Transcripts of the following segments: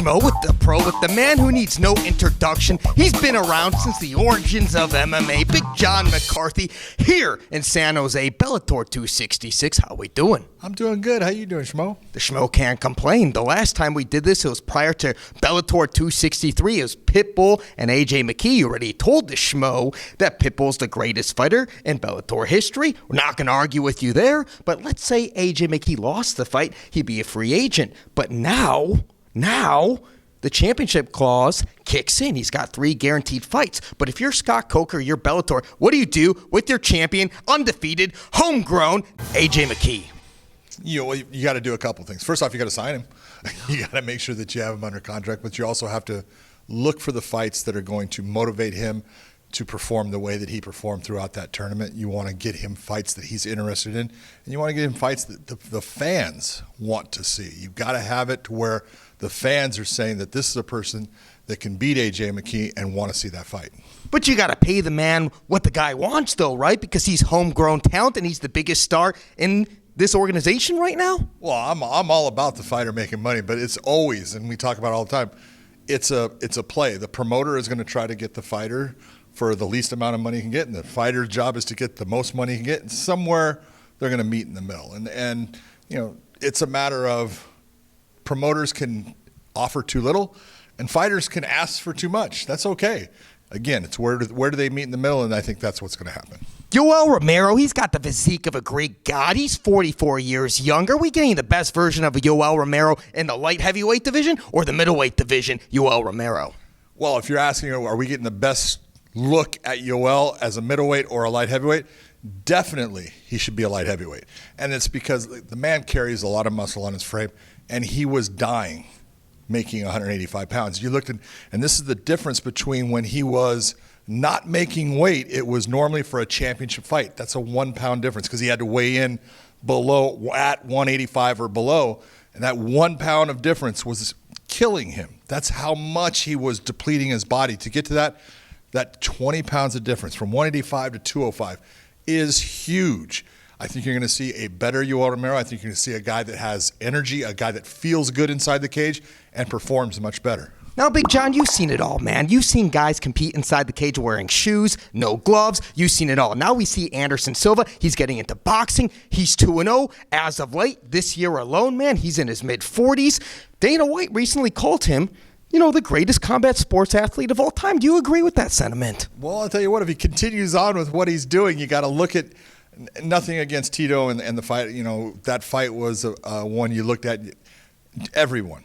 Schmo with the pro, with the man who needs no introduction. He's been around since the origins of MMA. Big John McCarthy here in San Jose, Bellator 266. How we doing? I'm doing good. How you doing, Schmo? The Schmo can't complain. The last time we did this, it was prior to Bellator 263. It was Pitbull and AJ McKee. You already told the Schmo that Pitbull's the greatest fighter in Bellator history. We're not going to argue with you there, but let's say AJ McKee lost the fight, he'd be a free agent. But now, the championship clause kicks in. He's got 3 guaranteed fights. But if you're Scott Coker, you're Bellator, what do you do with your champion, undefeated, homegrown AJ McKee? You got to do a couple things. First off, you got to sign him. You got to make sure that you have him under contract, but you also have to look for the fights that are going to motivate him to perform the way that he performed throughout that tournament. You want to get him fights that he's interested in, and you want to get him fights that the fans want to see. You've got to have it to where the fans are saying that this is a person that can beat AJ McKee and want to see that fight. But you got to pay the man what the guy wants, though, right? Because he's homegrown talent and he's the biggest star in this organization right now? Well, I'm all about the fighter making money, but it's always, and we talk about it all the time, it's a play. The promoter is going to try to get the fighter for the least amount of money he can get, and the fighter's job is to get the most money he can get, and somewhere they're going to meet in the middle. And you know, it's a matter of promoters can offer too little, and fighters can ask for too much. That's okay. Again, it's where do they meet in the middle, and I think that's what's going to happen. Yoel Romero, he's got the physique of a Greek god. He's 44 years younger. Are we getting the best version of Yoel Romero in the light heavyweight division or the middleweight division, Yoel Romero? Well, if you're asking, are we getting the best look at Yoel as a middleweight or a light heavyweight? Definitely he should be a light heavyweight. And it's because the man carries a lot of muscle on his frame, and he was dying making 185 pounds. You looked at, and this is the difference between when he was not making weight, it was normally for a championship fight. That's a 1 pound difference because he had to weigh in below at 185 or below, and that 1 pound of difference was killing him. That's how much he was depleting his body. To get to that 20 pounds of difference from 185 to 205 is huge. I think you're going to see a better Yoel Romero. I think you're going to see a guy that has energy, a guy that feels good inside the cage and performs much better. Now, Big John, you've seen it all, man. You've seen guys compete inside the cage wearing shoes, no gloves. You've seen it all. Now we see Anderson Silva. He's getting into boxing. He's 2-0 as of late. This year alone, man, he's in his mid-40s. Dana White recently called him, the greatest combat sports athlete of all time. Do you agree with that sentiment? Well, I'll tell you what, if he continues on with what he's doing, you got to look at nothing against Tito and the fight. That fight was one you looked at. Everyone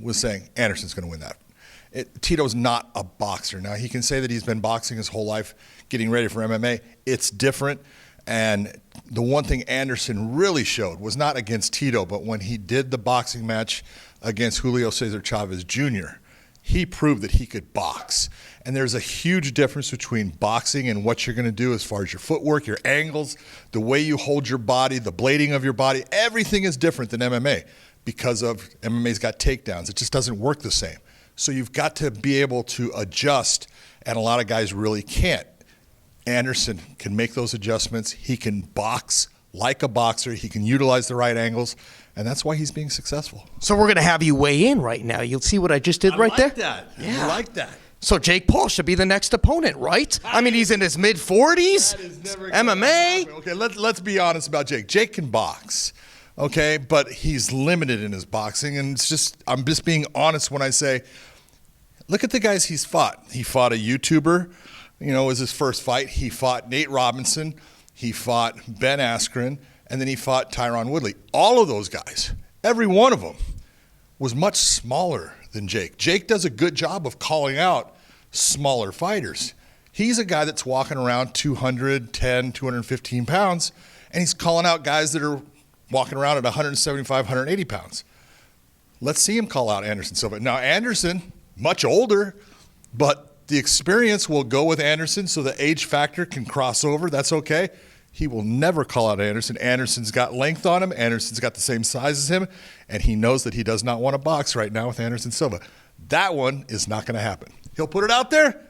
was saying Anderson's going to win that. Tito's not a boxer. Now, he can say that he's been boxing his whole life, getting ready for MMA. It's different. And the one thing Anderson really showed was not against Tito, but when he did the boxing match against Julio Cesar Chavez Jr., he proved that he could box. And there's a huge difference between boxing and what you're going to do as far as your footwork, your angles, the way you hold your body, the blading of your body. Everything is different than MMA because of MMA's got takedowns. It just doesn't work the same. So you've got to be able to adjust, and a lot of guys really can't. Anderson can make those adjustments. He can box like a boxer. He can utilize the right angles, and that's why he's being successful. So we're going to have you weigh in right now. You'll see what I just did right there? I like that. So Jake Paul should be the next opponent, right? I mean, he's in his mid-40s, MMA. Okay, let's be honest about Jake. Jake can box, okay, but he's limited in his boxing, and I'm just being honest when I say, look at the guys he's fought. He fought a YouTuber, it was his first fight. He fought Nate Robinson. He fought Ben Askren, and then he fought Tyron Woodley. All of those guys, every one of them, was much smaller than Jake. Jake does a good job of calling out smaller fighters. He's a guy that's walking around 210, 215 pounds, and he's calling out guys that are walking around at 175, 180 pounds. Let's see him call out Anderson Silva. Now, Anderson, much older, but the experience will go with Anderson, so the age factor can cross over. That's okay. He will never call out Anderson. Anderson's got length on him. Anderson's got the same size as him, and he knows that he does not want to box right now with Anderson Silva. That one is not going to happen. He'll put it out there,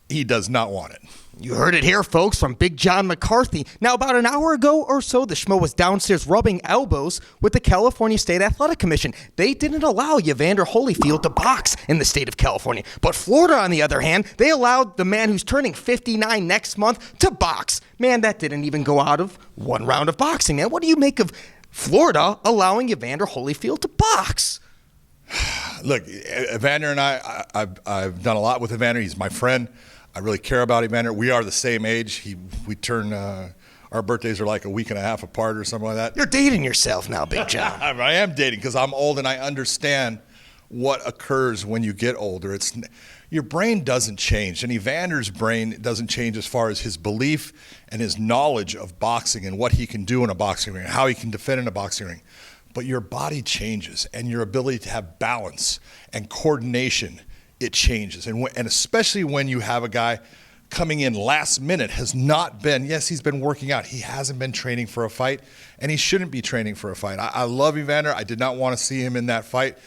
He does not want it. You heard it here, folks, from Big John McCarthy. Now, about an hour ago or so, the Schmo was downstairs rubbing elbows with the California State Athletic Commission. They didn't allow Evander Holyfield to box in the state of California. But Florida, on the other hand, they allowed the man who's turning 59 next month to box. Man, that didn't even go out of one round of boxing, man. What do you make of Florida allowing Evander Holyfield to box? Look, Evander and I've done a lot with Evander. He's my friend. I really care about Evander. We are the same age. We turn, our birthdays are like a week and a half apart or something like that. You're dating yourself now, Big John. I am dating because I'm old and I understand what occurs when you get older. Your brain doesn't change, and Evander's brain doesn't change as far as his belief and his knowledge of boxing and what he can do in a boxing ring, how he can defend in a boxing ring. But your body changes, and your ability to have balance and coordination, it changes. And especially when you have a guy coming in last minute, has not been, yes, he's been working out. He hasn't been training for a fight, and he shouldn't be training for a fight. I love Evander. I did not want to see him in that fight.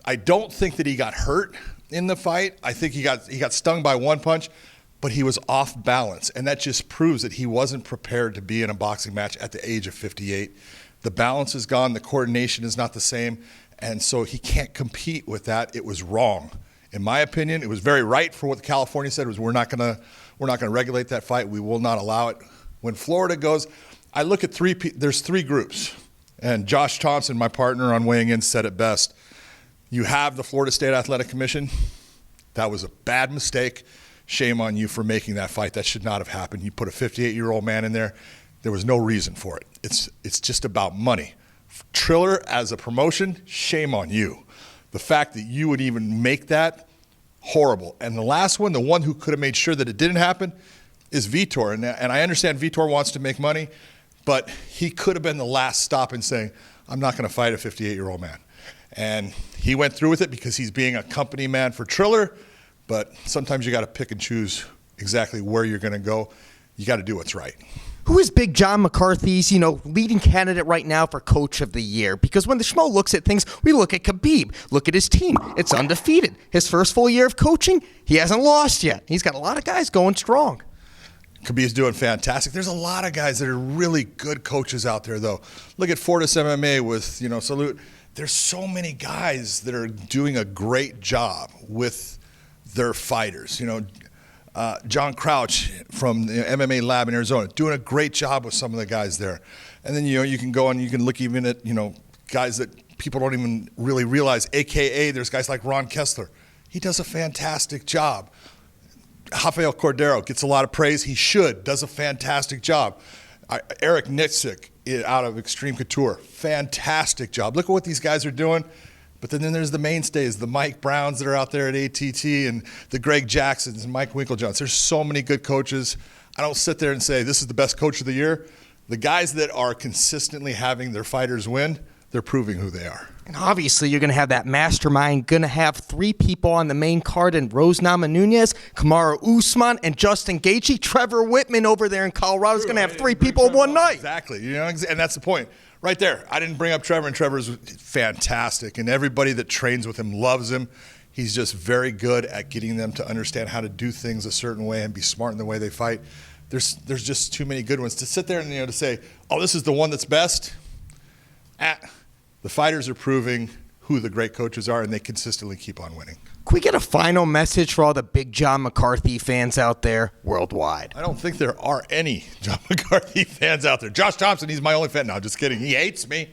I don't think that he got hurt in the fight. I think he got stung by one punch, but he was off balance, and that just proves that he wasn't prepared to be in a boxing match at the age of 58. The balance is gone. The coordination is not the same, and so he can't compete with that. It was wrong. In my opinion, it was very right for what California said. It was we're not going to regulate that fight. We will not allow it. When Florida goes, I look at there's three groups, and Josh Thompson, my partner on Weighing In, said it best. You have the Florida State Athletic Commission. That was a bad mistake. Shame on you for making that fight. That should not have happened. You put a 58-year-old man in there. There was no reason for it. It's just about money. Triller as a promotion, shame on you. The fact that you would even make that, horrible. And the last one, the one who could have made sure that it didn't happen, is Vitor. And I understand Vitor wants to make money, but he could have been the last stop in saying, I'm not going to fight a 58-year-old man. And he went through with it because he's being a company man for Triller, but sometimes you got to pick and choose exactly where you're going to go. You got to do what's right. Who is Big John McCarthy's, leading candidate right now for Coach of the Year? Because when the Schmo looks at things, we look at Khabib. Look at his team. It's undefeated. His first full year of coaching, he hasn't lost yet. He's got a lot of guys going strong. Khabib's doing fantastic. There's a lot of guys that are really good coaches out there, though. Look at Fortis MMA with, Salute. There's so many guys that are doing a great job with their fighters. John Crouch from the MMA lab in Arizona, doing a great job with some of the guys there. And then, you can go and you can look even at, guys that people don't even really realize, AKA there's guys like Ron Kessler. He does a fantastic job. Rafael Cordero gets a lot of praise. He does a fantastic job. Eric Nitzik out of Extreme Couture, fantastic job. Look at what these guys are doing. But then there's the mainstays, the Mike Browns that are out there at ATT, and the Greg Jacksons and Mike Winklejohns. There's so many good coaches. I don't sit there and say this is the best coach of the year. The guys that are consistently having their fighters win, they're proving who they are. And obviously you're going to have that mastermind, going to have three people on the main card in Rose Namajunas, Kamaru Usman, and Justin Gaethje. Trevor Whitman over there in Colorado is going to have three people in one night. Exactly, and that's the point. Right there. I didn't bring up Trevor, and Trevor's fantastic, and everybody that trains with him loves him. He's just very good at getting them to understand how to do things a certain way and be smart in the way they fight. There's just too many good ones. To sit there and to say, oh, this is the one that's best, the fighters are proving who the great coaches are, and they consistently keep on winning. Can we get a final message for all the Big John McCarthy fans out there worldwide? I don't think there are any John McCarthy fans out there. Josh Thompson, he's my only fan. No, just kidding. He hates me.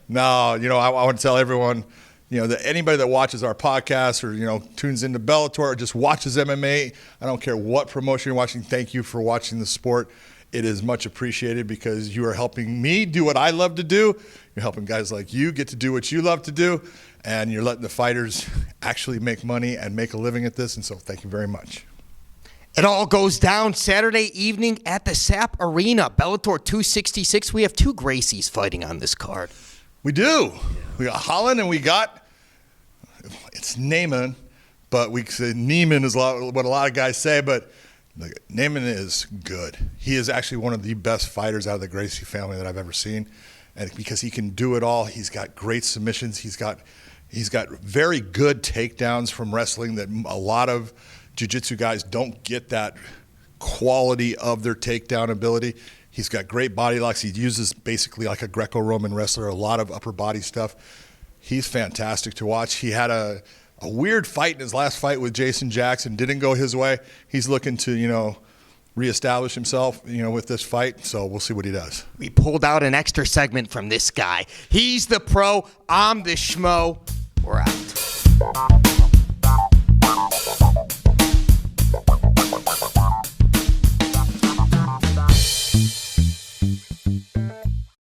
No, I want to tell everyone, that anybody that watches our podcast or, tunes into Bellator or just watches MMA, I don't care what promotion you're watching, thank you for watching the sport. It is much appreciated because you are helping me do what I love to do. You're helping guys like you get to do what you love to do. And you're letting the fighters actually make money and make a living at this. And so thank you very much. It all goes down Saturday evening at the SAP Arena. Bellator 266. We have two Gracies fighting on this card. We do. We got Holland and it's Neiman. But we say Neiman is what a lot of guys say. But Neiman is good. He is actually one of the best fighters out of the Gracie family that I've ever seen. And because he can do it all, he's got great submissions. He's got very good takedowns from wrestling that a lot of jiu-jitsu guys don't get that quality of their takedown ability. He's got great body locks. He uses basically like a Greco-Roman wrestler, a lot of upper body stuff. He's fantastic to watch. He had a weird fight in his last fight with Jason Jackson. Didn't go his way. He's looking to, reestablish himself, with this fight. So we'll see what he does. We pulled out an extra segment from this guy. He's the pro. I'm the schmo. We're out.